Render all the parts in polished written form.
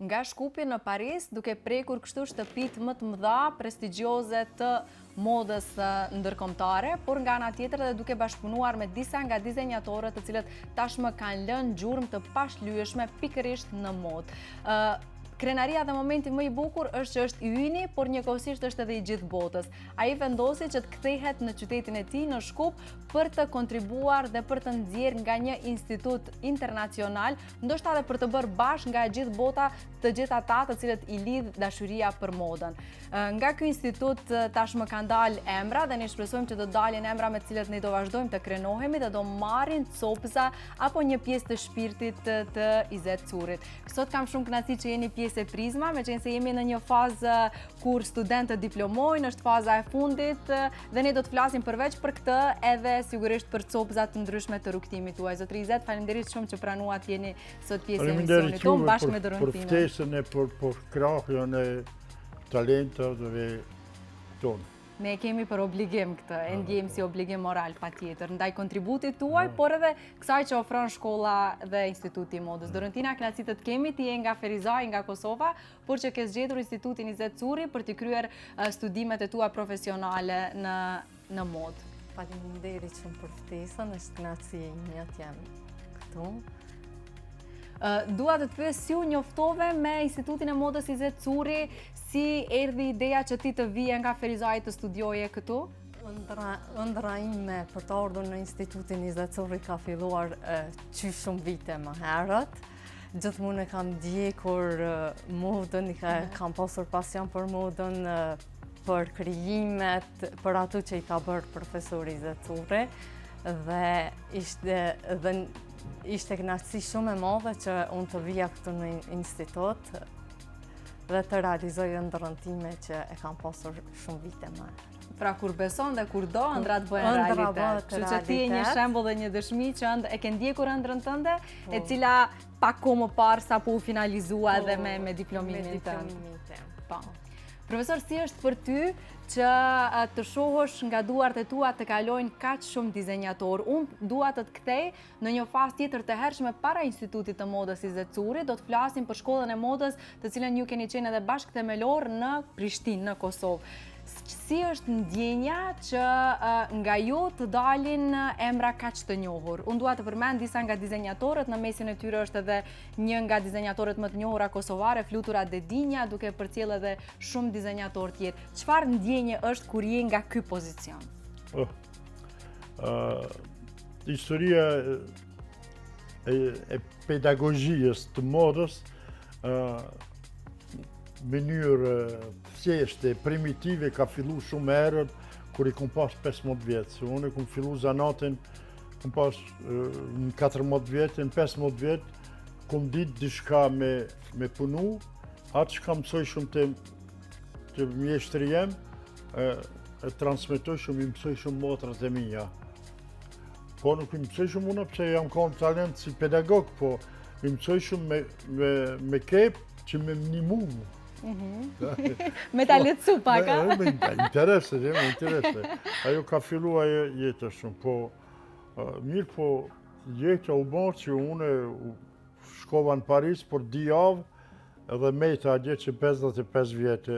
nga Shkupi në Paris, duke prekur kështu shtëpit më të mëdha, prestigjioze të modës ndërkombëtare, por nga ana tjetër edhe duke bashkëpunuar me disa nga dizenjatorët të cilët tashmë kanë lënë gjurmë të pashlyeshme pikërisht në modë. Krenaria dhe momenti më i bukur është që është i yni, por njëkohësisht është edhe i gjithë botës. Ai vendosi që të kthehet në qytetin e tij në Shkup për të kontribuar dhe për të nxjerrë nga një institut internacional, ndoshta edhe për të bërë bashkë nga e gjithë bota të gjithë ata të cilët i lidh dashuria për modën. Nga ky institut tashmë kanë dalë emra dhe ne shpresojmë që do dalin emra me të cilët ne do vazhdojmë të krenohemi dhe do marrin copëza apo një pjesë të shpirtit të Izet Curit. Sot kam shumë kënaqësi që jeni pjesë e Prizma, meqense jemi në një fazë kur studentët diplomojnë, është faza e fundit dhe ne do të flasim përveç për këtë edhe sigurisht për copëzat të ndryshme të rrugtimit tuaj. Zotri Izet, faleminderit shumë që pranuat jeni sot pjesë e emisionit tonë bashkë me Doronthinën. Për ftesën e për krahjen e talentave tonë. Ne kemi për obligim këtë, e ndjejmë si obligim moral patjetër, ndaj kontributit tuaj, por edhe kësaj që ofron shkolla dhe Instituti i Modës. Doronthina, kënaqësi të kemi, ti je nga Ferizaj, nga Kosova, por që ke zgjedhur Institutin Izet Curi për të kryer studimet e tua profesionale në modë. Faleminderit shumë për ftesën, është kënaqësi e ime të jem këtu. Dua të të pyes si u njoftove me Institutin e Modës Izet Curi, si erdhi ideja që ti të vije nga Ferizaj të studioje këtu? Ëndra ime për të ardhur në Institutin Izet Curi ka filluar shumë vite më herët. Gjithmonë e kam ndjekur modën, kam pasur pasion për modën, për krijimet, për ato që i ka bërë profesori Izet Curi dhe ishte kënaqësi shumë e madhe që unë të vija këtu në institut dhe të realizoj ëndrrën time që e kam pasur shumë vite më. Pra kur beson dhe kur do, ëndrat bëhen realitet. Kështu që ti je një shembull dhe një dëshmi që e ke ndjekur ëndrrën tënde, e cila pak kohë më parë sapo u finalizua edhe me diplomimin tënd. Profesor, si është për ty që të shohësh nga duart e tua të kalojnë kaq shumë dizenjator? Unë dua të të kthej në një fazë tjetër të hershme para Institutit të Modës Izet Curi. Do të flasim për shkollën e modës, të cilën ju keni qenë edhe bashkëthemelor në Prishtinë, në Kosovë. Si është ndjenja që nga ju të dalin emra kaq të njohur? Unë dua të përmend disa nga dizenjatorët, në mesin e tyre është edhe një nga dizenjatorët më të njohura kosovare, Flutura Dedinja, duke përcjell edhe shumë dizenjatorë tjerë. Çfarë ndjenje është kur je nga ky pozicion? Historia e pedagogjisë të modës mënyrë thjeshte, primitive, ka fillu shumë herët kur i kom pas 15 vjetë. Unë kom fillu zanatin, kom pas në 14 vjetë, në 15 vjetë, kom ditë dishka me punu, atë që kam mësoj shumë të mjeshtri jem, e transmitoj shumë, i mësoj shumë motrat e mija. Po nuk i mësoj shumë unë, pëse jam kanë talent si pedagog, po i mësoj shumë me kep që me mnimu. Me ta letësu pak, a? Me interese. Ajo ka fillu ajo jetë shumë, po mirë po jetë u bërë që une shkova në Paris për 2 javë edhe mejta atje që 55 vjetë.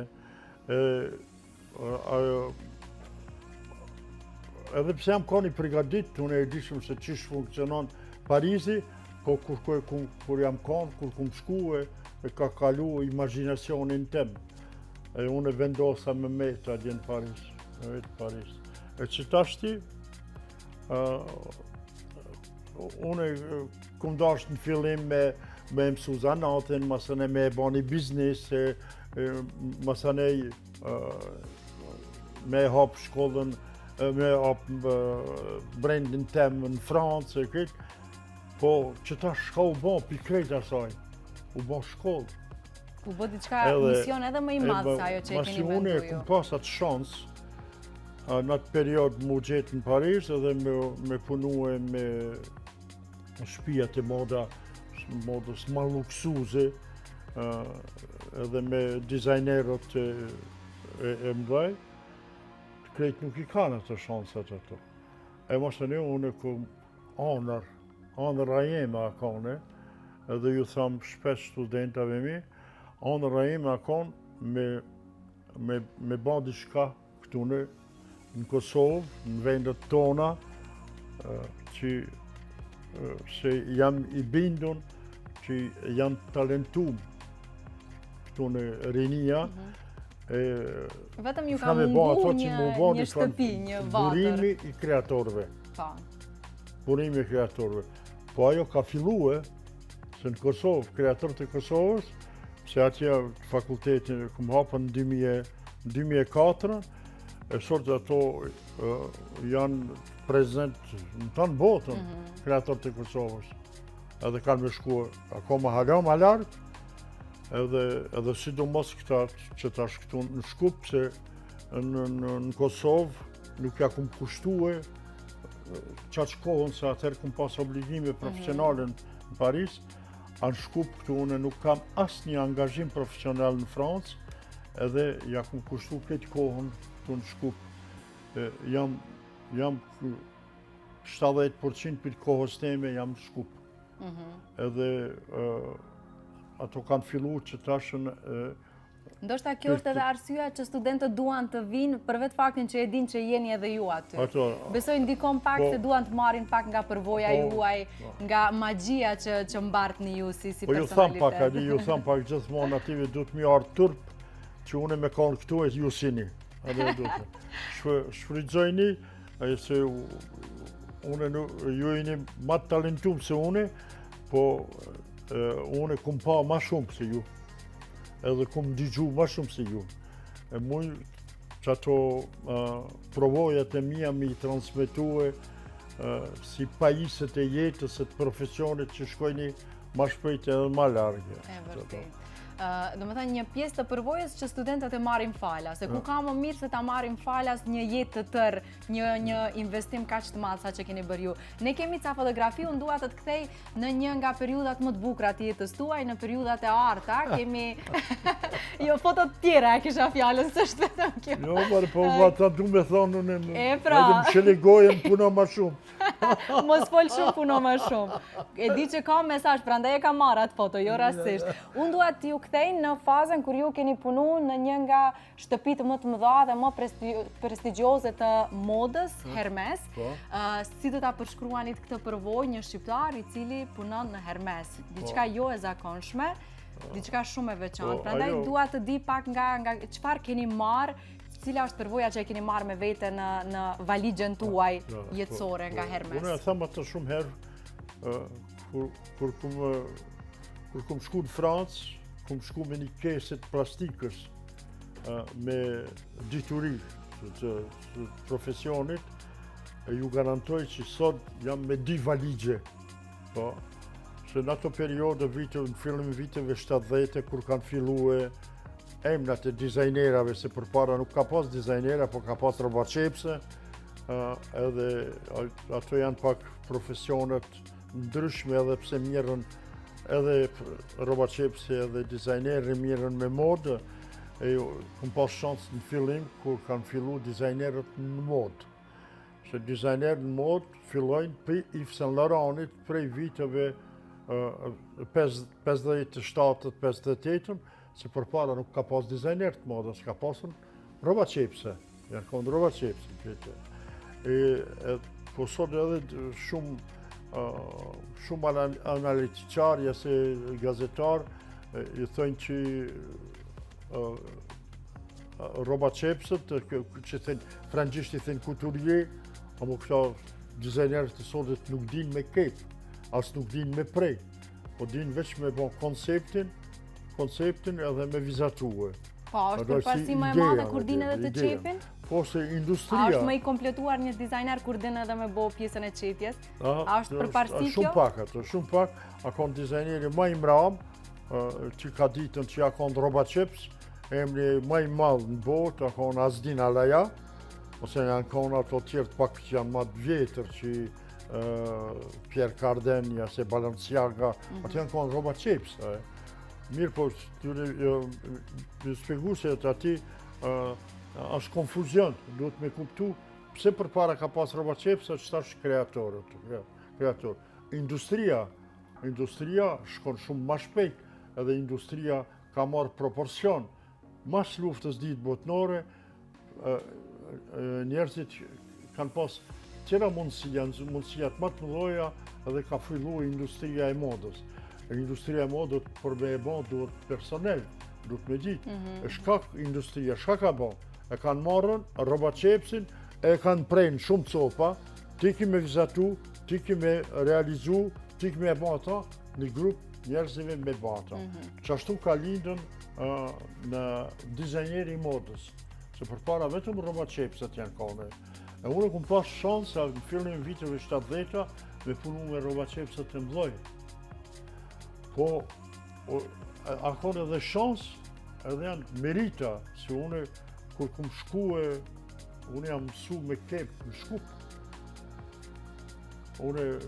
Edhe pse jam koni prigadit, unë e dishëm se qish funksionon Parisi, po kur jam konë, kur kum shku e ka kalu imaginacionin tem. E unë vendosa me mejta atje në Paris. E që tashti, unë kum dash në fillim me mësu zanatin, masane me bani biznis, masane me hap shkollën, me hap brendin tem në Francë, po që ta shka u bo pikrejt asaj, u bo shkollë. U bo diçka mision edhe më i madhë se ajo që e keni vendu ju. Masi unë e kum pas atë shansë, në atë period më gjetë në Paris edhe me punu e me shpijat e modës ma luksuze, edhe me dizajnerët e mdhaj, krejt nuk i kanë atë shansat ato. E mos e unë e kum anër a jeme a kone, edhe ju thamë shpesh studentave mi, Ëndra ime akon me ba diçka këtu në Kosovë, në vendet tona, që se jam i bindun që janë talentum këtu në rinia. Vetëm ju ka mungu një shtëpi, një vatër. Burimi i kreatorëve. Burimi i kreatorëve. Po ajo ka fillue, se në Kosovë, kreatorët e Kosovës, se atje fakultetin këmë hapën në 2004, e sot ato janë prezent në të në botën, kreatorët e Kosovës. Edhe kanë me shku akoma ma lartë, edhe sidomos këta që tash këtu në Shkup, se në Kosovë nuk ja kumë kushtue qaq kohën, se atëherë kumë pas obligime profesionale në Paris, a në Shkup këtu une nuk kam asë një angazhim profesional në Francë, edhe ja kumë kushtu këtë kohën këtu në Shkup. Jam 70% për kohës teme jam në Shkup. Edhe ato kanë fillu që tashën... Ndoshta kjo është edhe arsyeja që studentët duan të vinë për vetë faktin që e din që jeni edhe ju aty. Besoj ndikon pak se duan të marrin pak nga përvoja juaj, nga magjia që mbartni ju si personalitet. Ju tham pak gjithmonë ative du të mi arë turp që une me kanë këtu e ju sini. Shfrydzojni, se ju jeni ma talentum se une, po une kum pa ma shumë se ju. Edhe kum digju ma shumë se ju. E muj që ato provojat e mija mi transmitue si pajiset e jetës e të profesionit që shkojni ma shpejt edhe ma largë. E vërtet. Do më thënë një pjesë të përvojës që studentët e marrin falas, se ku ka më mirë se ta marrin falas një jetë të tërë, një investim kaq të madh sa që keni bërë ju. Ne kemi ca fotografi, unë dua të kthej në një nga periudhat më të bukura të jetës tuaj, në periudhat e arta, kemi jo foto të tjera e kisha fjalën, s'është vetëm kjo. Jo, po ata du me thonë unë pra, më shëligojën puno ma shumë. Mos fol shumë puno ma shumë. E di që ka mesazh, prandaj e ka marrë atë foto, jo rastisht. Unë dua t'ju kthejnë në fazën kur ju keni punu në një nga shtëpit më të mëdha dhe më prestigjioze të modës, Hermes. Si do ta përshkruanit këtë përvojë një shqiptar i cili punon në Hermes? Diçka jo e zakonshme, diçka shumë e veçantë. Prandaj dua të di pak nga çfarë keni marrë, cila është përvoja që e keni marrë me vete në valigjen tuaj jetësore nga Hermes. Unë e tham atë shumë herë, kur kum shku në Francë, kum shku me një keset plastikës me dituri të profesionit, e ju garantoj që sot jam me 2 valigje. Se në ato periode, në fillim viteve 70, kur kanë fillu emnat e dizajnerave, se për para nuk ka pas dizajnera, po ka pas roba qepse, edhe ato janë pak profesionet ndryshme edhe pse mirën edhe roba qepse edhe dizajnerë mirën me modë, këm pas shansë në fillim kur kanë fillu dizajnerët në modë. Se dizajnerët në modë fillojnë për Yves Saint Laurent prej viteve 57-58, se për para nuk ka pas dizajnerët në modë, s'ka pasën roba qepse, janë konë roba qepse. Po sot edhe shumë analitiqarë, jase gazetarë, i thënë që roba qepsët, që thënë, frangjisht i thënë couturier, apo këta dizajnerët të sotit nuk din me kep, as nuk din me prej, po din veç me bon konceptin edhe me vizatue. Po, është përparësi më e madhe kur din edhe të qepin? Po, se industria... A është më i kompletuar një dizajner kur din edhe me bo pjesën e qepjes? A është përparësi kjo? Shumë pak. A konë dizajneri më i mram, që ka ditën që ja konë roba qeps, emri më i madhë në botë, a konë Azdin Alaja, ose janë konë ato tjertë pak që janë më të vjetër, që Pierre Cardin, jase Balenciaga, atë janë konë roba qeps. Mirë po, të spjegu se të ati është konfuzion, duhet me kuptu pse për para ka pas roba qepsa që ta është kreator. Industria shkon shumë ma shpejt, edhe industria ka marrë proporcion. Mas luftës ditë botnore, njerëzit kanë pas tjera mundësijat më të mëdhoja edhe ka fillu industria e modës. Industria e modës për me e bon duhet personel, duhet me gjitë. Shka industria, shka ka bon? E kanë marrën, roba qepsin, e kanë prejnë shumë copa, ti ki me vizatu, ti ki me realizu, ti ki me e bon ata, një grup njerëzive me bon ata. Qashtu ka lindën në dizajnjeri modës, se për para vetëm roba qepsat janë kone. E unë kom pas shansë në fillim viteve 70-ta me punu me roba qepsat të mdoj. Po, akon edhe shansë edhe janë merita, se unë kur kom shkue, unë jam mësu me kep, në Shkup.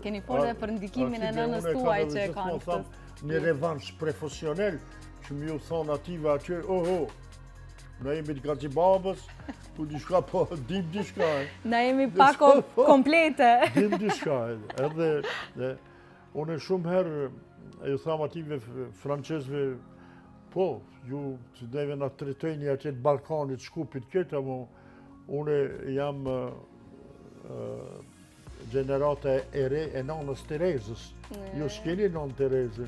Keni folë për ndikimin e nënës tuaj që e kanë këtë. Një revansh profesionel, që mi ju thonë ative atyre, na jemi të Gazibabës, ku dishka po, dim dishka. Na jemi pak komplete. Dim dishka, edhe unë shumë herë, e ju thamë ative franqezve, po, ju të neve nga të tretojni atje të Balkanit, Shkupit këtë, unë jam generata e re e nanës Terezës. Ju s'keni nanë Terezë.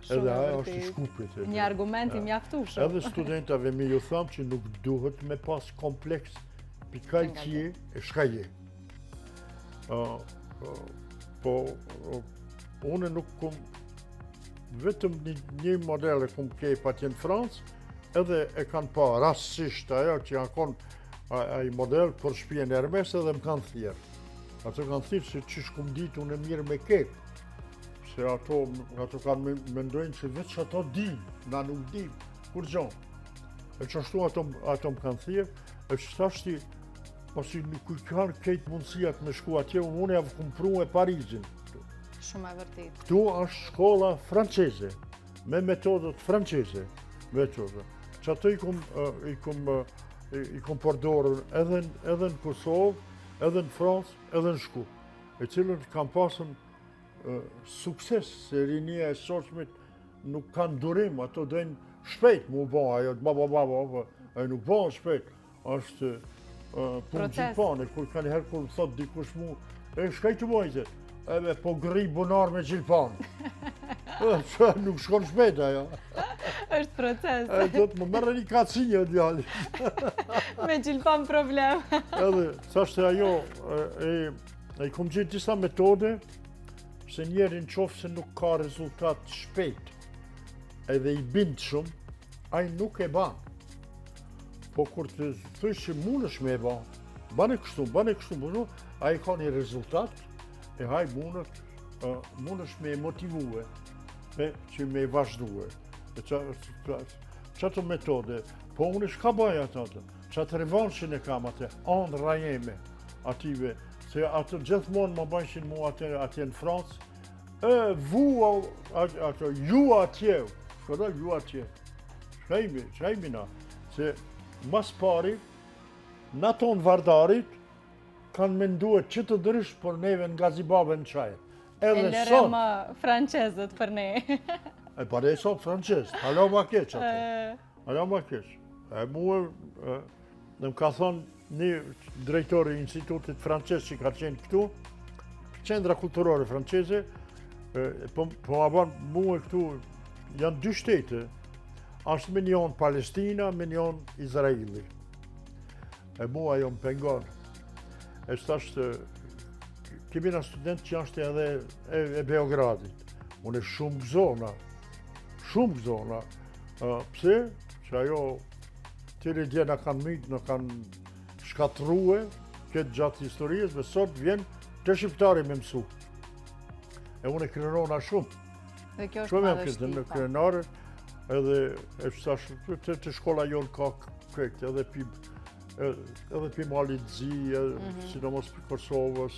Edhe aja është i Shkupit. Një argument i mjaftueshëm. Edhe studentave mi ju thamë që nuk duhet me pas kompleks pikaj qje e shka je. Po, une nuk kom, vetëm një model e kom kej pa tjenë Francë, edhe e kanë pa rastësisht ajo që janë konë ai model për shpijen Hermes edhe më kanë thjerë. Ato kanë thirë se që shkum ditë unë e mirë me kep. Se ato kanë mendojnë që veç ato dim, na nuk dim, kur gjonë. E që ashtu ato më kanë thirë, e që thashti, pasi nuk kanë kejtë mundësijat me shku atje, unë javë kumpru e Parizin. Shumë e vërtit. Këtu është shkolla franceze, me metodët franceze. Që ato i kom përdorën edhe në Kosovë, edhe në Francë, edhe në Shkup, e cilën kam pasën sukses, se rinia e sotshmit nuk kanë durim, ato dojnë shpejt mu bon, ajo ajo nuk bon shpejt, është punë gjilpane, kur kanë herë kur thot dikush mu, shkaj të bojte, po gri bunar me gjilpane. Nuk shkon shpejt ajo. Është proces. Do të më merre një kacinje djali. Me gjilpan problem. Edhe, thashtë ajo, e kom gjithë disa metode, se njerin qofë se nuk ka rezultat shpejt, edhe i bindë shumë, ai nuk e ban. Po kur të thësh që mundësh me e ban, bane kështu, ai ka një rezultat, e haj mundësh me e motivue, që me e vazhdue. Qato metode, po unë shka baja atë, qatë revanshin e kam atë, andra jeme ative, se atë gjithmonë më bajshin mu atje në Francë, ju atje, shkoda ju atje, shkajmi na, se mas pari, në tonë vardarit, kanë menduar që të drysh për neve në Gazibabë në qajë. E lërëm franqezët për ne. E pare e sot franqez, halo ma keq atë. Halo ma keq. E muë, në më ka thonë një drejtori i institutit franqez që ka qenë këtu, qendra kulturore franqeze, po ma banë muë këtu, janë dy shtete, është me njën Palestina, me njën Izraeli. E muë ajo më pengonë. E shtashtë, kemi nga student që është edhe e Beogradit. Unë e shumë gëzona. Pse? Që ajo tiri dje në kanë mytë, në kanë shkatruhe, këtë gjatë historijës, dhe sot vjen të shqiptari me mësu. E unë e krenona shumë. Dhe kjo është madhështi. Në krenare, edhe e shtashtë, të shkolla jonë ka këtë, edhe pi Malit Zi, sidomos për Kosovës,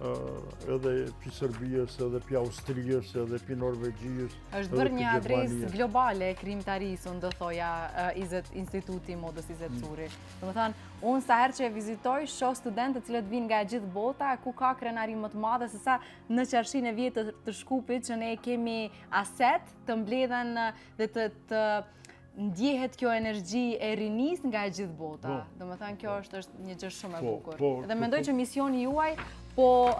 edhe pi Serbijës, edhe pi Austrijës, edhe pi Norvegjijës. Është bërë një adresë globale e krijimtarisë, unë do thoja Instituti Modës Izet Curi. Domethënë, unë sa herë që e vizitoj, shoh studentë të cilët vinë nga gjithë bota, ku ka krenari më të madhe se sa në qarshinë e vjetë të Shkupit, që ne kemi aset të mbledhen dhe të ndjehet kjo energji e rinis nga e gjithë bota. Domethënë, kjo është një gjë shumë e bukur. Dhe mendoj që misioni juaj po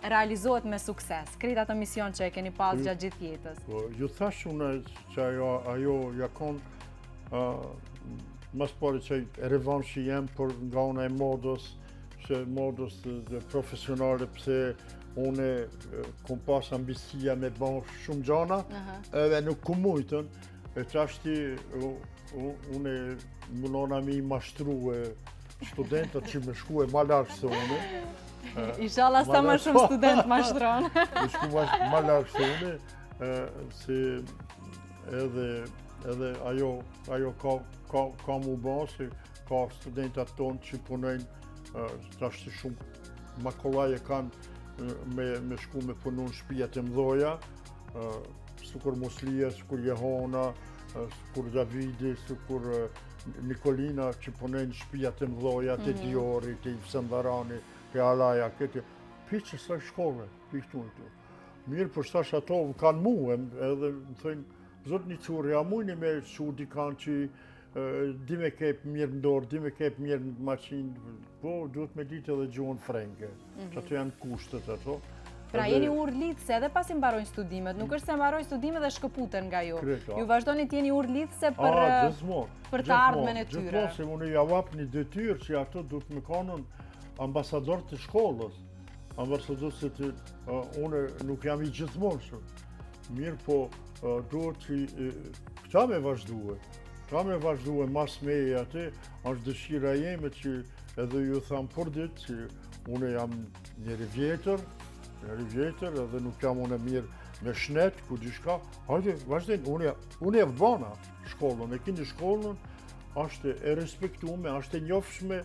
realizohet me sukses. Krejt ato mision që e keni pas gjatë gjithë jetës. Ju thash unë që ajo jakon mas pari që revanshi jem për nga una e modës, që modës profesionale, pse une kom pas ambicia me ban shumë gjana, edhe nuk ku mujtën, e qashti une mënona mi mashtru studentët që me shku e ma larkë se une. Inshallah sa më shumë student mashtronë. Me shku ma larkë se une, se edhe ajo ka mu ban, se ka studentat tonë që punojnë qashti shumë makollaje kanë me shku me punu në shpijat e mdoja, sukur Muslia, sukur Jehona, sukur Davidi, sukur Nikolina që punojnë shpijat e mdoja, të Diori, të Sëndarani, të Alaja, këtë. Piqë sa shkolle, piktu në të. Mirë për shtash ato kanë muë, edhe më thëjnë, zotë një qurë, a mujni me që dikan që di me kep mirë në dorë, di me kep mirë në maqinë, po duhet me ditë edhe gjuhën frenge, që ato janë kushtet ato. Pra jeni urlitëse edhe pasi mbarojnë studimet, nuk është se mbarojnë studimet dhe shkëputen nga ju. Ju vazhdoni të jeni urlitëse për të ardhmen e tyre. Gjithmonë, se unë javap një detyrë që ato duhet me kanën ambasador të shkollës. Ambasador se të unë nuk jam i gjithmonë shumë. Mirë po duhet që këta me vazhduhe. Këta me vazhduhe mas meje atë, është dëshira jeme që edhe ju thamë për ditë që unë jam njëri vjetër, edhe nuk jam unë mirë me shnet, ku gjishka. Hajde, vazhdojnë, unë e vëbana shkollën, e kini shkollën, është e respektume, është e njofshme.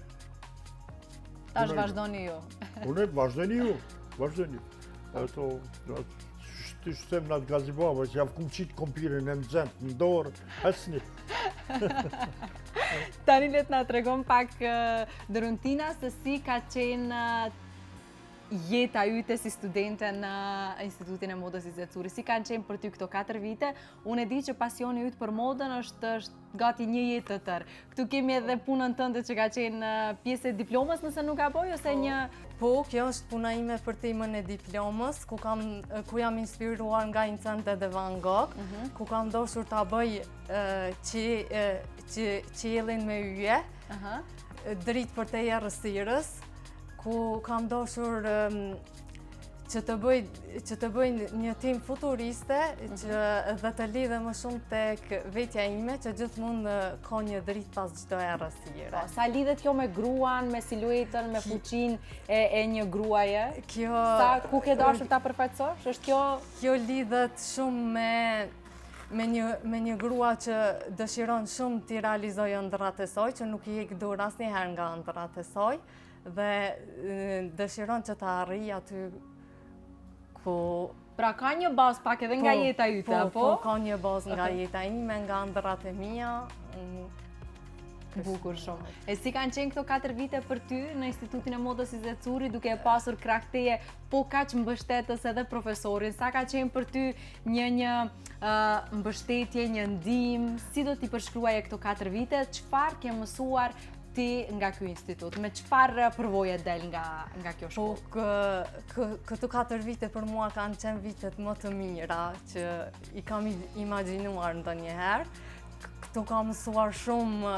Ta është vazhdojnë ju. Unë e vazhdojnë ju, vazhdojnë ju. Ato, të shtem në atë gazibaba, që javë kum qitë kompirin e në gjendë, në dorë, asni. Tani let nga të regon pak dëruntina se si ka qenë jeta yte si studente në Institutin e Modës Izet Curi. Si kanë qenë për ty këto 4 vite? Unë e di që pasioni ytë për modën është gati një jetë të tërë. Këtu kemi edhe punën tënde që ka qenë pjesë e diplomës, nëse nuk ka boj, ose një... Po, kjo është puna ime për temën e diplomës, ku jam inspiruar nga Incente dhe Van Gogh, ku kam doshur ta bëj qiellin me yje, dritë për te errësirës, ku kam doshur që të bëj një tim futuriste dhe të lidhe më shumë tek vetja ime, që gjithmonë ka një dritë pas çdo errësire. Sa lidhet kjo me gruan, me siluetën, me fuqinë e një gruaje? Ku ke dashur ta përfaqësosh? Është kjo? Kjo lidhet shumë me një grua që dëshiron shumë t'i realizojë ëndrat e saj, që nuk i heq dorë asnjëherë nga ëndrat e saj, dhe dëshiron që ta arrijë aty ku... Pra ka një bazë pak edhe nga jeta yte, po? Po, ka një bazë nga jeta ime, nga ëndrat e mia. Bukur shumë. E si kanë qenë këto 4 vite për ty në Institutin e Modës Izet Curi, duke e pasur krahëteje, po kaq mbështetës edhe profesorin? Sa ka qenë për ty një mbështetje, një ndihmë? Si do t'i përshkruaje këto 4 vite? Çfarë ke mësuar ti nga ky institut? Me çfarë përvoje del nga kjo shkollë? Po, këto 4 vite për mua kanë qenë vitet më të mira që i kam imagjinuar ndonjëherë. Këtu kam mësuar shumë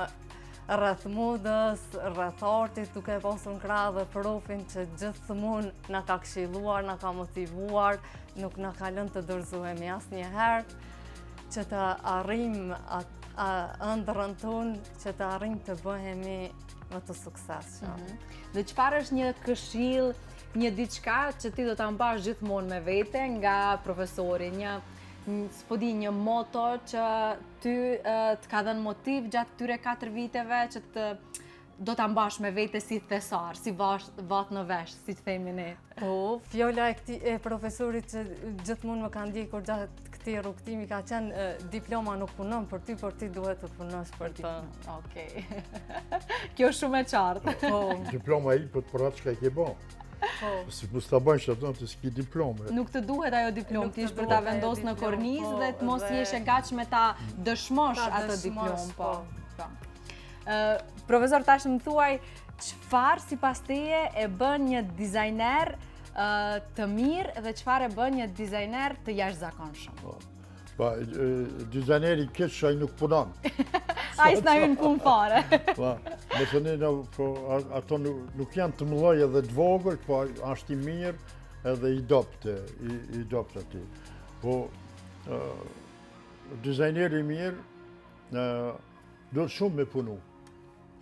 rreth modës, rreth artit, duke pasur në krah dhe profin që gjithmonë na ka këshilluar, na ka motivuar, nuk na ka lënë të dorëzohemi asnjëherë, që të arrijmë ëndrrën tonë, që të arrijmë të bëhemi më të suksesshëm. Dhe çfarë është një këshill, një diçka që ti do ta mbash gjithmonë me vete nga profesori, një moto që ty të ka dhënë motiv gjatë këtyre 4 viteve, që do ta mbash me vete si thesar, si vat në vesh, si të themi ne. Po, fjolla e profesorit që gjithmonë më ka ndjekur gjatë këtij rrugtimi ka qenë diploma nuk punon për ty, por ti duhet të punosh për të. Okej. Kjo është shumë e qartë. Po, Diploma i për të përrat që ka i ke bo. po. Si mos ta bëjnë që të s'ki diplome. Nuk të duhet ajo diplom, Nuk ti të ish për ta duhet ajo vendosur në diplom, kornizë po, dhe të mos dhe- jesh e gatshme ta dëshmosh Ta atë diplom, dëshmosh, po. po. Po. Profesor, tash më thuaj, çfarë sipas teje e bën një dizajner të mirë dhe çfarë e bën një dizajner të jashtëzakonshëm? Pa, dizajneri keq që ai nuk punon. Ai s'na hyn punë fare. Pa, nëse ne ato nuk janë të mëlloj edhe të vogël, po është i mirë edhe i dopt ati. Po, dizajneri i mirë duhet shumë me punu.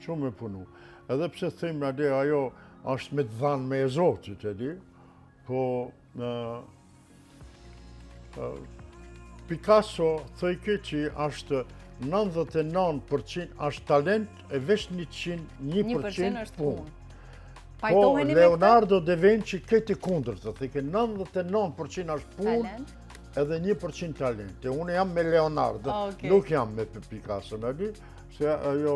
Shumë me punu. Edhe pse them ade ajo është me të dhanë me e Zotit, e di, po Picasso thëjke që është 99% është talent e veç 1% është punë. punë. Po, Pajtoheni me këtë Leonardo da Vinci këtë kundër të thëjke 99% është punë talent? edhe 1% talent. E unë jam me Leonardo, Okej. nuk jam me Picasso, në di, se ajo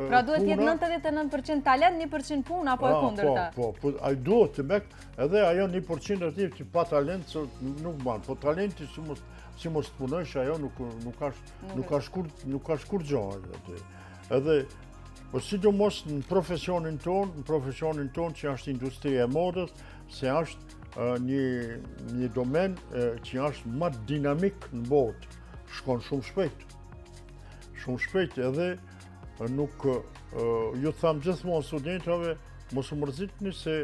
Pra duhet jetë puna- 99% talent, 1% punë apo e kundërta? Po, ai duhet të mek, edhe ajo 1% ati që pa talent që nuk ban, po talenti si mos të punojsh ajo nuk ka shkur gjohë aty. Edhe, po sidomos në profesionin ton që është industria e modës, se është një domen që është më dinamik në botë, shkon shumë shpejt. Shumë shpejt edhe nuk, ju thamë gjithmonë studentave, mos u mërzitni se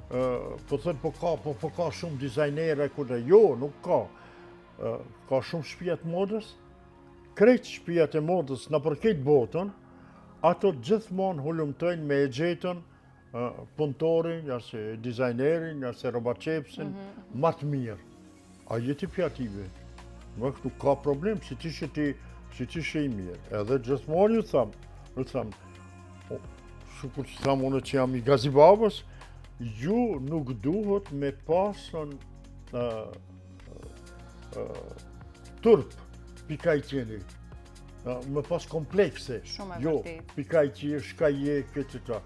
po thënë po ka shumë dizajnere kuda, jo, nuk ka. Ka shumë shtëpia të modës, krejt shtëpiat e modës në përket botën, ato gjithmonë hulumtojnë me e gjetën punëtorin, ja se dizajnerin, ja se robaqepsin, ma të mirë. A jeti pjative. Nuk ka problem, si ti që i mirë. Edhe gjithmonë ju thamë, shukur që thamë unë që jam i gazibabës, ju nuk duhet me pasën turp, pika i qeni. Me pas komplekse. Shumë e Jo, vërtet. pika i qie, shka je, këtë ta.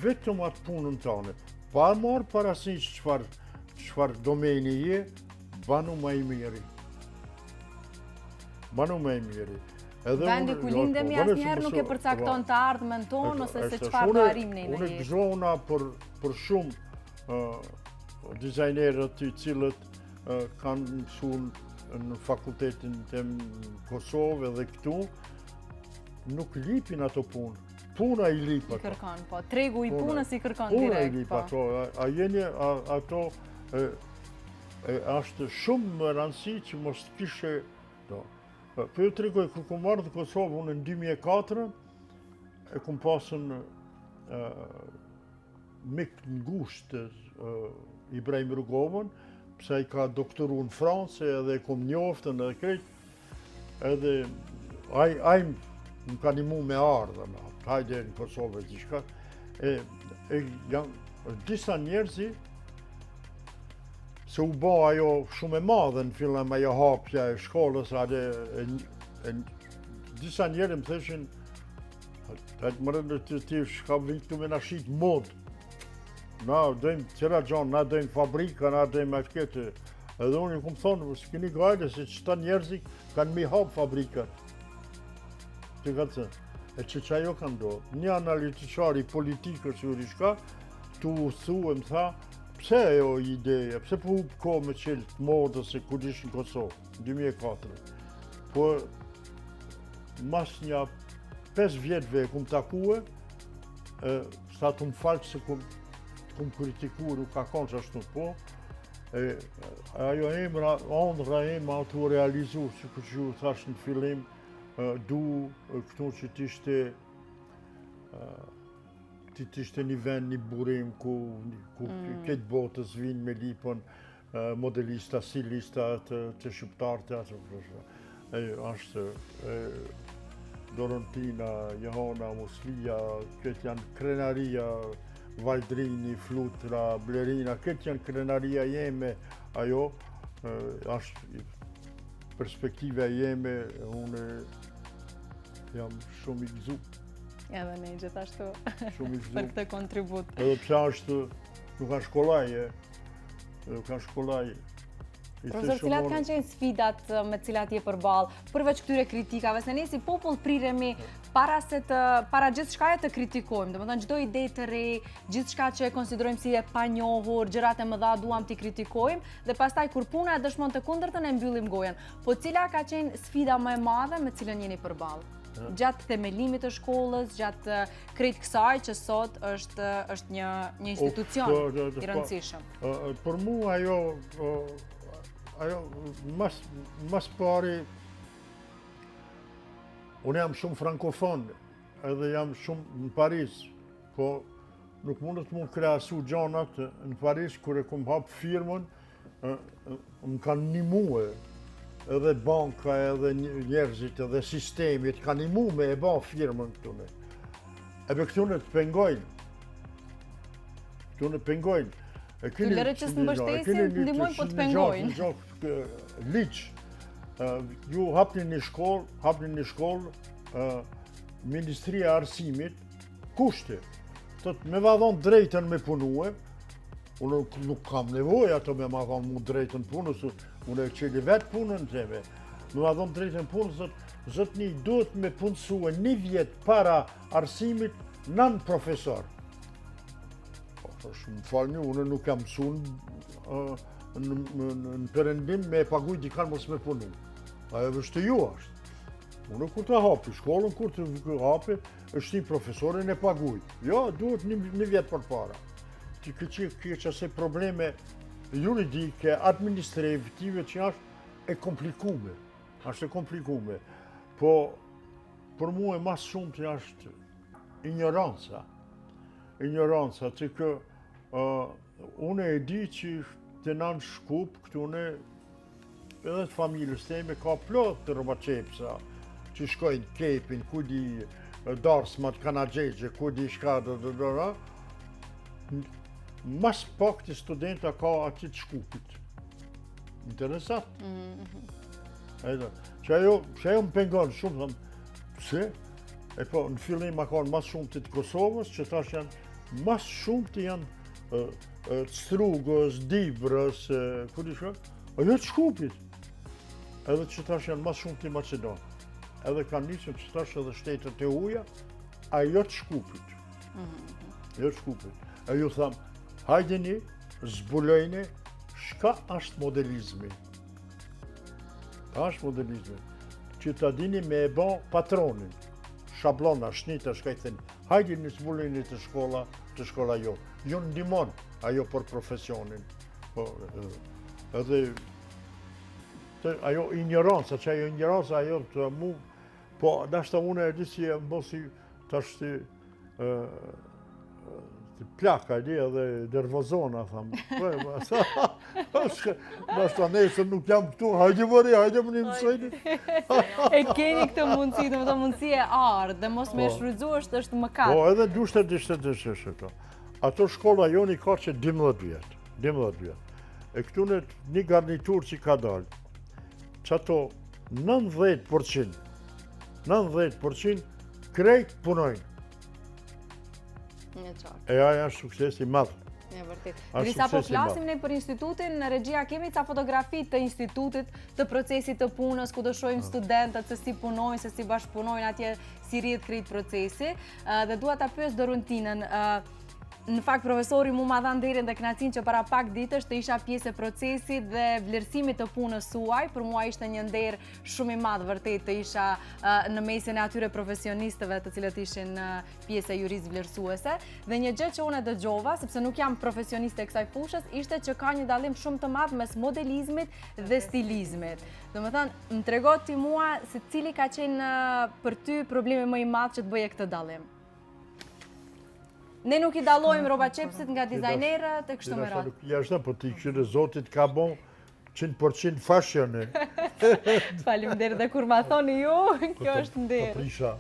Vetëm atë punën tane. Pa marë parasin qëfar domeni je, banu ma i miri. Banu ma i miri. Vendi ku lindemi asnjëherë nuk e përcakton të ardhmen tonë ose se çfarë do arrim ne në Unë jetë. gëzona për shumë dizajnerët i cilët kanë mësuar në fakultetin tim Kosovë edhe këtu, nuk lipin ato punë. Puna i lip I ato. kërkon, po. Tregu i punës i kërkon Puna i direkt, lip po. ato. A jeni ato është shumë më rëndësi që mos të kishe do. Po ju tregoj kur kom ardhur në Kosovë unë në 2004 e kom pasën mik në ngushtë Ibrahim Rugovën, pse ai ka doktoru në Francë edhe e kom njoftën edhe krejt, edhe ai më ka nimu me ardhë, hajde në Kosovë e gjithka, janë disa njerëzi, se u bo ajo shumë e madhe në fillim ajo hapja e shkollës, disa njerë më theshin, hajtë më rëndë të ti shka vinë këtu me na shqit modë. Na dojmë qëra gjanë, na dojmë fabrika, na dojmë atë. Edhe unë ju këmë thonë, s'kini gajde se qëta njerëzi kanë mi hapë fabrikat. Që ka të thënë, e që ajo kanë do. Një analitiqari politikës ju rishka, tu thu e më tha, pse ajo ideja, pse po hupë ko me qelë të modës e kur ishë në Kosovë, në 2004. Po, mas një 5 vjetëve e kum takue, sa të më falë se kum kritikuar, nuk ka konë që ashtu po, ajo emra, ondra ema të u realizu, që këtë që ju thash në fillim, du këtu që t'ishte një vend, një burim, ku këtë botës vinë me lipën modelista, stilista të shqiptarët, është Dorontina, Johana, Muslia, këtë janë krenaria, Valdrini, Flutra, Blerina, këtë janë krenaria jeme, ajo është perspektive jeme, unë jam shumë i gëzu. Edhe ne gjithashtu Shumë i gëzu. për këtë kontribut. Edhe pse është, nuk kanë shkollaje, nuk kanë shkollaje. Profesor, cilat kanë qenë sfidat me cilat je përballë, përveç këtyre kritikave, se ne si popull priremi para gjithçkaje të kritikojmë, domethënë çdo ide të re, gjithçka që e konsiderojmë si e panjohur, gjërat e mëdha duam t'i kritikojmë dhe pastaj kur puna e dëshmon të kundërtën e mbyllim gojen. Po cila ka qenë sfida më e madhe me cilën jeni përballë? Gjatë themelimit të shkollës, gjatë krejt kësaj që sot është një institucion i rëndësishëm. Për mua ajo mas pari, unë jam shumë frankofon, edhe jam shumë në Paris, po nuk mundet mu kreasu gjonat në Paris, kër e kom hapë firmën, më kanë nimue, edhe banka, edhe njerëzit, edhe sistemi, të kanë nimu me e ba firmën këtune. Ebe këtune të pengojnë. Këtune pengojnë. Lërët që së mbështesin, të ndimojnë po të pengojnë. Liqë, ju hapni një shkollë, Ministria e Arsimit, kushte. Me vadhon drejten me punue, unë nuk kam nevoj ato me ma thonë mu drejten punës, unë e qeli vetë punën të me. Me vadhon drejten punës, zëtni duhet me punësue një vjetë para arsimit nën profesor. Më falë një, unë nuk kam mësun në përëndim me paguj dikan mos me punu. Ajo vështë ju ashtë. Unë kur të hapi shkollën, kur të hapi, është një profesorin e paguj. Jo, duhet një vjetë për para. Që këtë qëse probleme juridike, administrative që është e komplikume. Ashtë e komplikume. Po, për mu e mas shumë që është ignoranca. Ignoranca, që kë unë e di që të nanë Shkup, këtune edhe të familjes teme ka plot të rëbaqepsa që shkojnë Kepin, ku di darsmat kanagjegjë, ku di shka mas pak të studenta ka ati të Shkupit. Interesat. Që ajo më pengon shumë, pse? E po, në fillim ma kanë mas shumë të Kosovës, që tash janë mas shumë të janë Strugës, Dibrës, ku di shë? Ajo të Shkupit. Edhe që tash janë mas shumë të Macedonë. Edhe kanë njësën që tash edhe shtetët e uja, ajo të Shkupit. Ajo të Shkupit. Ajo thamë, hajdeni, zbulojni, shka është modelizmi. Është modelizmi. Që ta dini me e ba patronin. Shablona, shnita, shka i thënë, hajdeni, zbulojni të shkolla jo. Jo në ndimon, ajo për profesionin. Edhe, ajo ignoranca, që ajo ignoranca, ajo të mu, po, nashta une e di si e mbosi tashti plaka e di edhe nervozona, thamë. Nashta nesër nuk jam këtu, hajde më një mësojni. E keni këtë mundësi, dhe më të mundësi e ardë, dhe mos me shfrytzu është mëkat. Po, edhe dushte dishte. Ato shkolla joni ka që 12 vjetë. E këtu në një garnitur që ka dalë, që ato 90% krejt punojnë. E aja është sukses i madhë. Një vërtit. Drisa po flasim ne për institutin, në regjia kemi ca fotografi të institutit, të procesit të punës, ku do shohim studentët se si punojnë, se si bashkëpunojnë atje, si rrihet krejt procesi. Dhe dua ta pyes Dorontinën, në fakt, profesori mu ma dhanë nderin dhe knacin që para pak ditësh të isha pjesë e procesit dhe vlerësimit të punës suaj. Për mua ishte një nder shumë i madhë vërtet të isha në mesin e atyre profesionistëve të cilët ishin pjesë e juris vlerësuese. Dhe një gjë që unë e dëgjova, sepse nuk jam profesioniste e kësaj fushës, ishte që ka një dalim shumë të madhë mes modelizmit dhe stilizmit. Do më thënë, më tregot ti mua se cili ka qenë për ty problemi më i madhë që të bëje këtë dalim. Ne nuk I dallojmë rroba qepsit nga dizajnerët e kështu me radhë. Jashtë, po ti këshire Zotit ka bon 100% fashion. Faleminderit dhe kur ma thoni ju, kjo është nder. Prisha.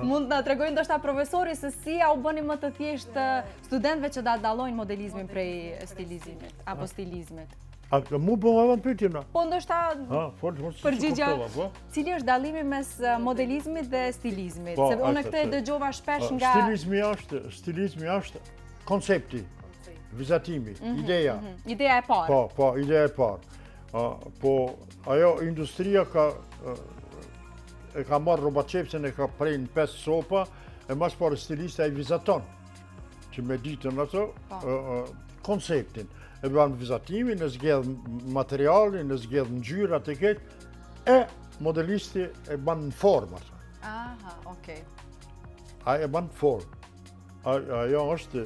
Mund të na tregojnë ndoshta profesori se si u bëni më të thjeshtë studentëve që da dallojnë modelizmin prej stilizimit apo stilizmit. A mu po më vënë pyetje na? Po ndoshta përgjigja, cili është dallimi mes modelizmit dhe stilizmit? Se unë këtë e dëgjova shpesh nga stilizmi është koncepti, vizatimi, ideja. Ideja e parë. Po, ideja e parë. Po ajo industria e ka marrë rroba çepsen, e ka prejnë 5 sopa, e mas parë stilista e vizaton, që me ditën ato konceptin. E banë vizatimin, e zgjedh materialin, e zgjedh ngjyrat e ketë, e modelisti e banë në formë ato. Aha, okej. A e banë në formë. Ajo është,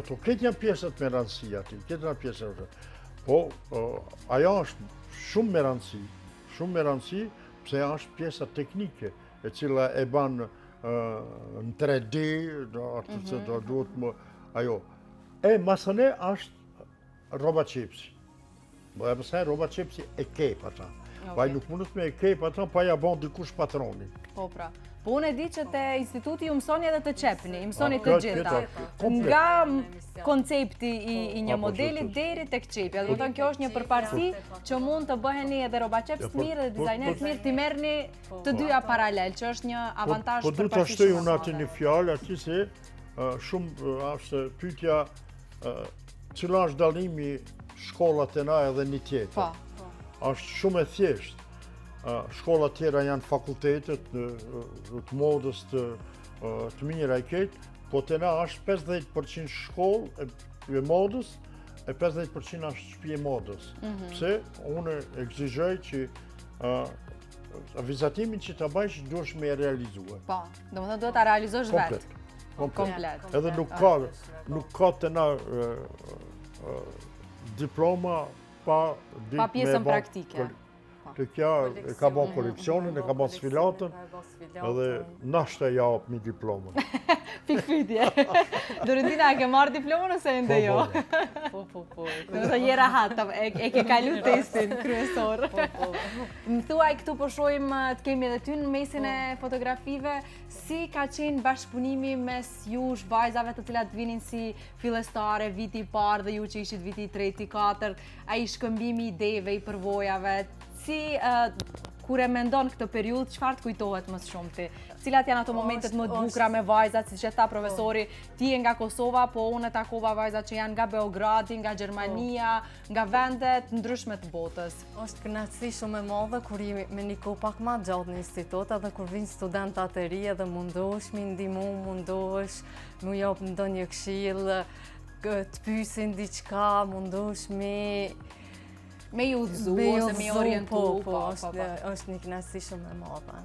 ato këtë janë pjesët me rëndësi ati, këtë janë pjesët. Po, ajo është shumë me rëndësi, pse është pjesa teknike, e cila e banë në 3D, duhet më, ajo. E masëne është roba qepsi. E pësaj roba qepsi e kep ata. Vaj nuk mundët me e kep ata, pa ja bon dikush patroni. Po pra. Po unë e di që te instituti ju mësoni edhe të qepni, ju mësoni të gjitha. Nga koncepti i një modeli deri tek qepja. Dhe më kjo është një përparësi që mund të bëheni edhe roba qeps mirë dhe dizajner mirë, t'i merrni të dyja paralel, që është një avantazh përparësi shumë. Po du të ashtoj unë ati një fjallë, ati se shumë është pyetja cila është dallimi shkollat e na edhe një tjetër. Është shumë e thjeshtë. Shkollat tjera janë fakultetet të modës të mira e ketë, po të na është 50% shkollë e modës e 50% është shtëpi e modës. Pse unë egzizhoj që vizatimin që ta bëjsh duhesh me e realizua. Po, domethënë duhet ta realizosh vetë. Komplet. Edhe nuk ka të na diploma pa pjesën praktike. Të kja e ka bon koleksionin, e ka bon sfilatën, edhe nashta ja op një diplomën. Pikfytje. Dorendina, e ke marrë diplomën ose ende jo? Po. Në të jera hatë, e ke kalu testin kryesor. Më thuaj këtu po shohim të kemi edhe ty në mesin e fotografive, si ka qenë bashkëpunimi mes jush, vajzave të cilat vinin si fillestare, viti i parë dhe ju që ishit viti i 3, 4, ai shkëmbimi ideve, i përvojave, si kur e mendon këtë periudhë, çfarë të kujtohet më shumë ti? Cilat janë ato momentet më të bukura me vajzat, siç e tha profesori, ti je nga Kosova, po unë takova vajzat që janë nga Beogradi, nga Gjermania, nga vende të ndryshme të botës. Është kënaqësi shumë e madhe kur jemi me një kohë pak më gjatë në institut, edhe kur vinë studentat e ri edhe mundohesh mi ndihmu, mundohesh më jap ndonjë këshill, të pyesin diçka, mundohesh me ju udhëzu ose me orientu. Po, është një kënaqësi shumë e madhe.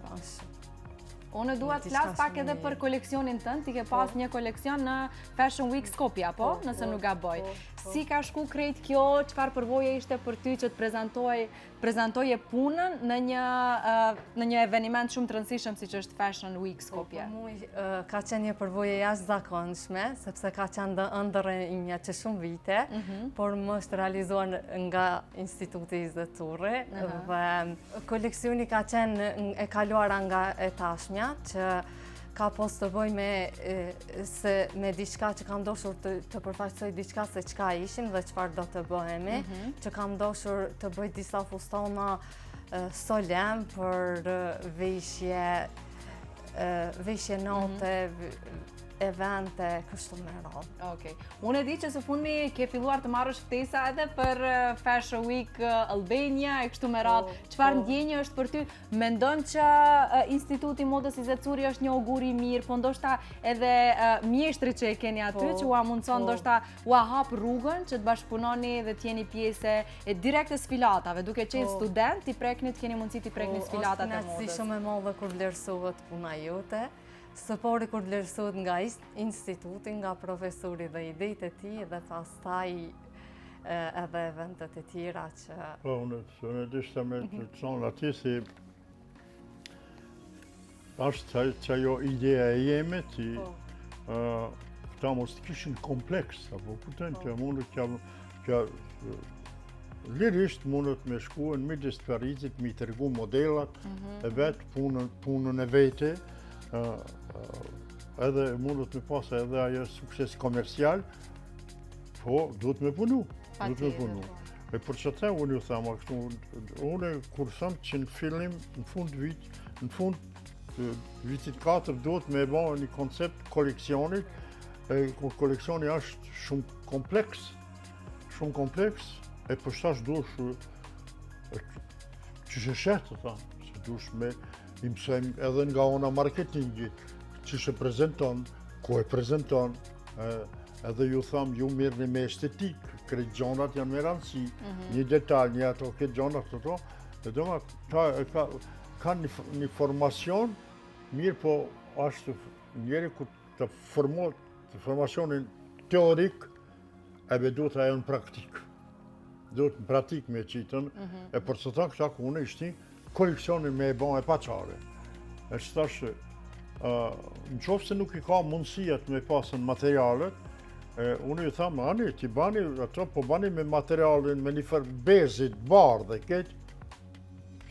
Unë dua të flas pak edhe për koleksionin tënd, ti ke pas një koleksion në Fashion Week Skopje, apo? Nëse nuk gaboj. Si ka shku krejt kjo, çfarë përvoje ishte për ty që të prezantoje punën në një eveniment shumë të rëndësishëm siç është Fashion Week Skopje? Ka qenë një përvojë jashtëzakonshme, sepse ka qenë ëndër imja që shumë vite, por më është realizuar nga Instituti i Zëturri dhe koleksioni ka qenë e kaluara nga e tashmja, që ka pos të bëj me diçka që kam ndoshur të përfaqësoj diçka se çka ishin dhe çfarë do të bëhemi, që kam ndoshur të bëj disa fustona solem për veshje note, evente, kështu me radhë. Okej. Unë e di që së fundmi ke filluar të marrësh ftesa edhe për Fashion Week Albania e kështu me radhë. Çfarë ndjenjë është për ty? Mendon që Instituti Modës i Zecuri është një augur i mirë, po ndoshta edhe mjeshtrit që e keni aty, që ua mundson ndoshta ua hap rrugën që të bashkëpunoni dhe të jeni pjesë e direkte sfilatave, duke qenë student, ti prekni të keni mundësi të prekni sfilatat e modës. Është kënaqësi shumë e madhe kur vlerësohet puna jote. Sëpori kur vlerësohet nga instituti, nga profesori dhe idejtë e ti dhe pastaj edhe eventet e tjera që... Po, unë dishta me të thonë ati si është që ajo ideja e jeme që këta mos të kishin kompleks, apo këtën që mundu që që lirisht mundet me shku në midis të Parisit, mi tërgu modelat e vetë, punën e vete, edhe mundet me pas edhe ajo sukses komercial, po duhet me punu. E për që të unë ju thama kështu, unë kur thëmë që në fillim, në fund vitit 4 duhet me ba një koncept koleksionit, kur koleksioni është shumë kompleks, e për shtash dush që shetë, që dush me imsojmë edhe nga ona marketingit, që shë prezenton, ku e prezenton, edhe ju thamë, ju mirë me estetik, krejt gjonat janë me rëndësi, një detalj, një ato, këtë gjonat këto, dhe doma, ka një formacion, mirë po ashtë njeri ku të formacionin teorik, ebe duhet ajo në praktik. Duhet në praktik me qitën, e për së ta këta ku unë ishti koleksionin me e ban e paqare. E që thashtë, në qofë se nuk i ka mundësijat me pasën materialet, unë ju thamë, ani, ti bani ato, po bani me materialin, me një fër bezit, barë dhe ketë,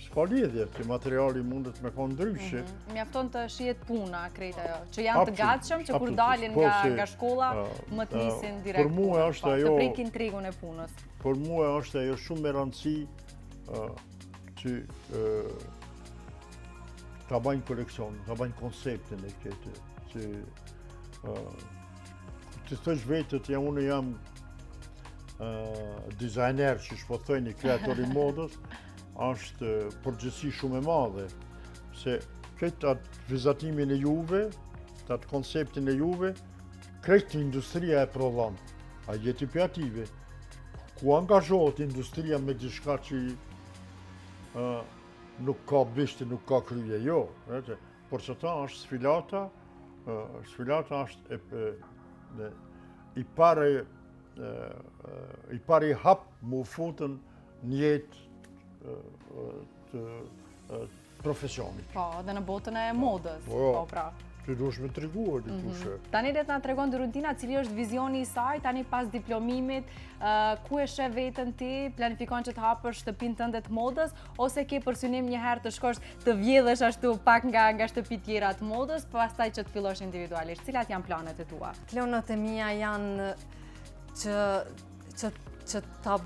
s'ka lidhje, që materiali mundet me konë ndryshe. Mjafton të shihet puna, krejta jo, që janë të gatshëm, që kur dalin nga shkolla, më të nisin direkt punën, të prekin tregun e punës. Për mua është ajo shumë me rëndësi që ta bajnë koleksion, ta bajnë konceptin e këtë, që të thësh vetët, unë jam dizajner që shpothojnë i kreatori modës, është përgjësi shumë e madhe, se këtë atë vizatimin e juve, atë konceptin e juve, krejtë industria e prodhon, a jeti pjative, ku angazhohet industria me gjithka që nuk ka bishti, nuk ka kryje, jo, por që ta është sfilata është i pari hap mu futën njetë të profesionit. Po, dhe në botën e modës. Po, pra. Që dush me të reguar dikushe. Tani le të nga tregon dhe rutina, cili është vizioni i saj, tani pas diplomimit, ku e sheh veten ti, planifikon që të hapësh shtëpinë tënde të modës, ose ke përsynim një herë të shkosh të vjedhësh ashtu pak nga shtëpi tjera të modës, pastaj që të fillosh individualisht. Cilat janë planet e tua? Planet e mia janë që ta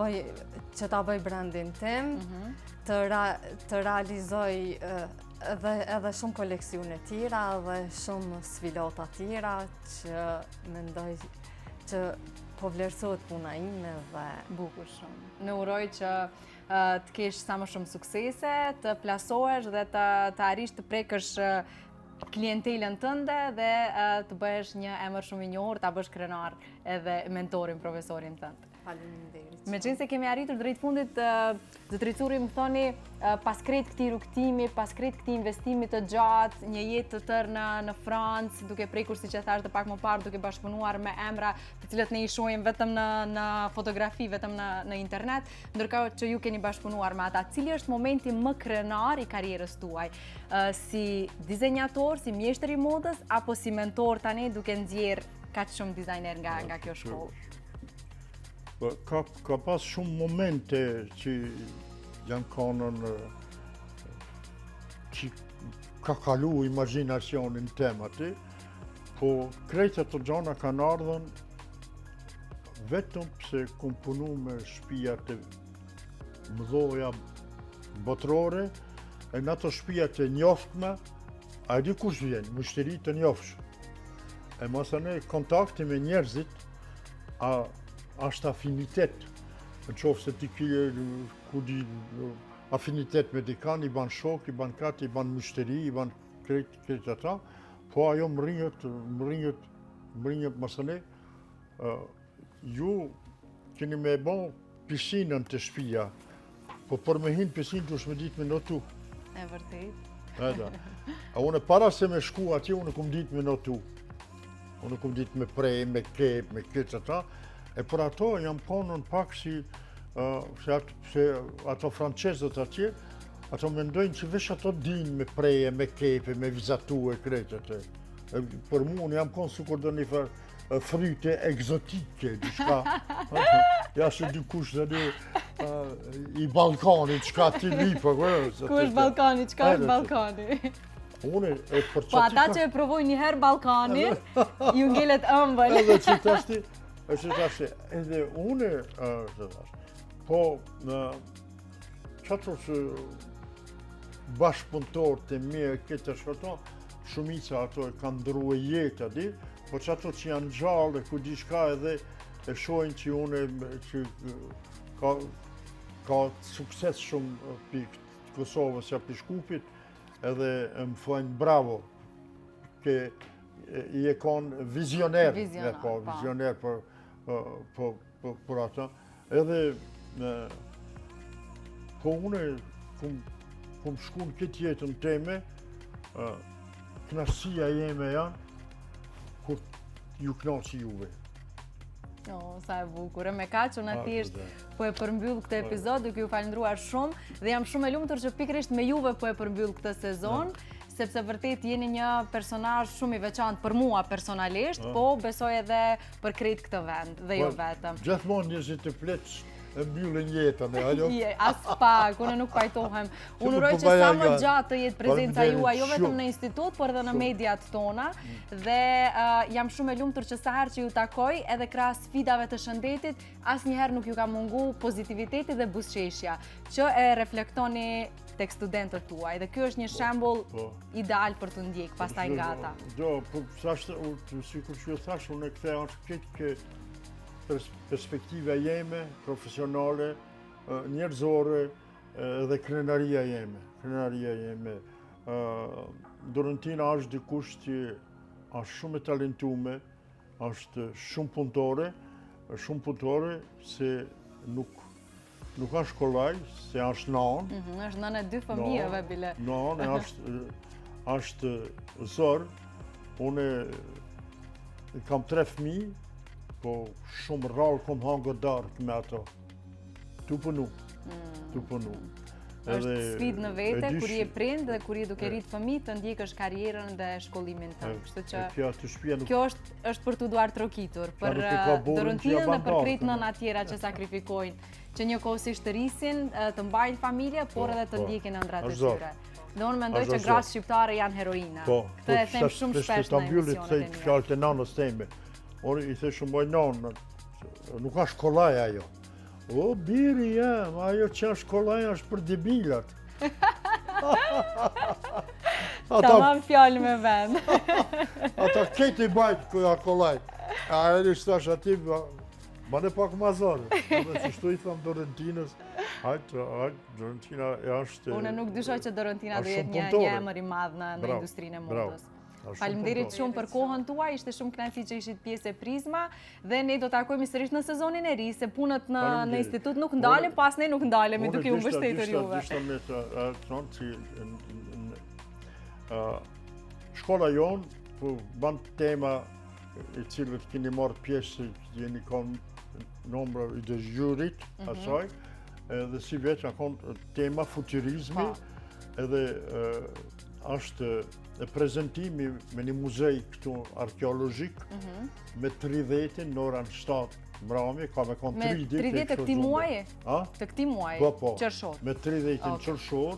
bëj brandin tim, të realizoj edhe shumë koleksione tjera dhe shumë sfilata tjera që mendoj që po vlerësohet puna ime dhe bukur shumë. Në uroj që të kesh sa më shumë suksese, të plasohesh dhe të arrish të prekësh klientelën tënde dhe të bëhesh një emër shumë i njohur, ta bësh krenar edhe mentorin, profesorin tënd. Faleminderit. Me qenë se kemi arritur drejt fundit, zotëri Curi më thoni, pas krejt këtij rrugtimi, pas krejt këtij investimi të gjatë, një jetë të tërë në Francë, duke prekur siç e thash pak më parë, duke bashkëpunuar me emra të cilët ne i shohim vetëm në fotografi, vetëm në internet, ndërkohë që ju keni bashkëpunuar me ata. Cili është momenti më krenar i karrierës tuaj? Si dizenjator, si mjeshtër i modës, apo si mentor tani duke nxjerr kaq shumë dizajner nga kjo shkollë? Ka pas shumë momente që janë konën që ka kalu imaginacionin tem aty, po krejtë të gjona kanë ardhën vetëm pse kum punu me shtëpijat e mëdhoja botrore, e në ato shtëpijat e njoftme, a di kush vjen, mështeri të njofsh. E masane kontakti me njerëzit, është afinitet, në qofë se ti kje ku di afinitet me dikan, i ban shok, i ban kat, i ban mështeri, i ban krejt ata, po ajo më rinjët mësëne, ju keni me bon pishinën të shpia, po për me hinë pishinë të shme ditë me notu. E vërtet. Eda. A unë para se me shku atje, unë kum ditë me notu. Unë kum ditë me prej, me kep, me këtë ata, e për ato jam konën pak si ato franqezët atje, ato mendojnë që vesh ato din me preje, me kepe, me vizatu e krejtë atë. Për mu, unë jam konë sukur do një fryte egzotike, diçka. Ja se dikush dhe i Balkanit, qka ti lipa. Ku është Balkani, qka është Balkani? Unë e për Po ata që e provoj njëherë Balkanin, ju ngelet ëmbël. Edhe që tashti, edhe unë, po, qato që bashkëpunëtorët e mi e këtë shkato, shumica ato e kanë ndrua jetë, adi, po qato që janë gjallë, ku di shka edhe e shojnë që unë që ka sukses shumë për Kosovës ja për Shkupit, edhe më thojnë bravo, ke i e konë vizioner, vizioner për ata. Edhe, po une, kum shku në këtë jetën teme, knasësia jeme janë, kur ju knasë juve. Sa e bukur, me kaq unë thjesht po e përmbyll këtë epizod, duke ju falendruar shumë dhe jam shumë e lumtur që pikërisht me juve po e përmbyll këtë sezon, sepse vërtet jeni një personazh shumë i veçantë për mua personalisht, po besoj edhe për krejt këtë vend dhe jo vetëm. Gjithmonë njerëzit të pleq e mbyllin jetën, ajo? As pak, unë nuk pajtohem. Unë uroj që sa më gjatë të jetë prezenca juaj, jo vetëm në institut, por edhe në mediat tona. Dhe jam shumë e lumtur që sa herë që ju takoj, edhe krahas sfidave të shëndetit, asnjëherë nuk ju ka mungu pozitiviteti dhe buzëqeshja, që e reflektoni tek studentët tuaj. Dhe ky është një shembull ideal për të ndjek pastaj nga ata. Jo, po sikur që ju thash, unë e kthej atë këtë perspektiva jeme, profesionale, njerëzore dhe krenaria jeme. Dorentina është dikush që është shumë e talentume, është shumë punëtore, se nuk është kollaj, se është nanë. është nënë e 2 fëmijëve bile. Nanë, është zërë. Unë kam 3 fëmijë, po shumë rrallë kom hangë darkë me ato. Tu punu. është sfidë në vete, kur i e prind dhe kur i duke rritë fëmijë të ndjekësh karrierën dhe shkollimin tënd. Kështu që kjo është për t'u duar trokitur, për Dorentinën dhe për krejt nëna tjera që sakrifikojnë, që njëkohësisht të rrisin, të mbajnë familje, por edhe të ndjekin ëndrat e tyre. Dhe unë mendoj që gratë shqiptare janë heroina. Këtë e them shumë shpesh në emisionet e mia. Fjallë të nanës teme. Unë i theshë moj nanë, nuk është kollaj ajo. O, biri jam, ajo që është kollaj është për debilat. Tamam fjallë me vend. Ata këtë i bajtë këja kollaj. A e një shtash ati, ma në pak mazarë. Dhe që shtu i thamë Dorentinës, hajtë, Dorentina e është... Unë nuk dyshoj që Dorentina dhe jetë një emër i madhë në industrinë e modës. Faleminderit shumë për kohën tuaj, ishte shumë kënaqësi që ishit pjesë e Prizma dhe ne do takojmë sërish në sezonin e ri, se punët në institut nuk ndalen, pas ne nuk ndalemi duke u mbështetur juve. Dishta me të thonë që shkolla jonë ban tema i cilët keni marrë pjesë, jeni kanë nomra i dhe zhyrit asaj, dhe si veç kanë tema futurizmi, edhe është prezentimi me një muzej këtu arkeologjik me 30 në orën 7 mbrëmje, ka me konë 3 ditë. Me 30 të këtij muaji? Të këtij muaji, qershor. Me 30 në qershor,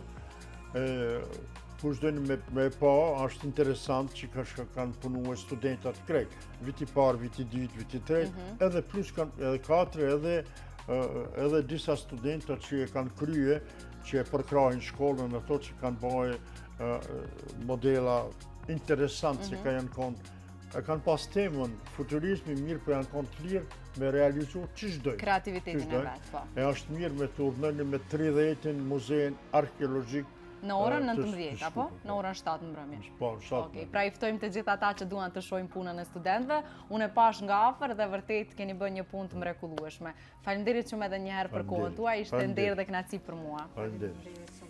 kush dojnë me pa, është interesant që kanë punu studentat krejt. Viti parë, viti 2, viti 3, edhe plus edhe 4, edhe disa studentat që e kanë krye, që e përkrajnë shkollën, ato që kanë bëjë modela interesant që ka janë konë. E kanë pas temën futurizmi mirë, për janë konë të lirë me realizu që shdojnë. Kreativitetin e vetë, po. E është mirë me të urnëni me 30 muzejen arkeologjik. Në orën 19, apo? Në orën 7 në mbrëmje. Po, 7. Pra iftojmë të gjithë ata që duan të shohin punën e studentëve. Unë e pash nga afër dhe vërtet keni bën një punë të mrekullueshme. Faleminderit shumë edhe një herë për kohën tuaj, ishte nder dhe kënaqësi për mua. Faleminderit.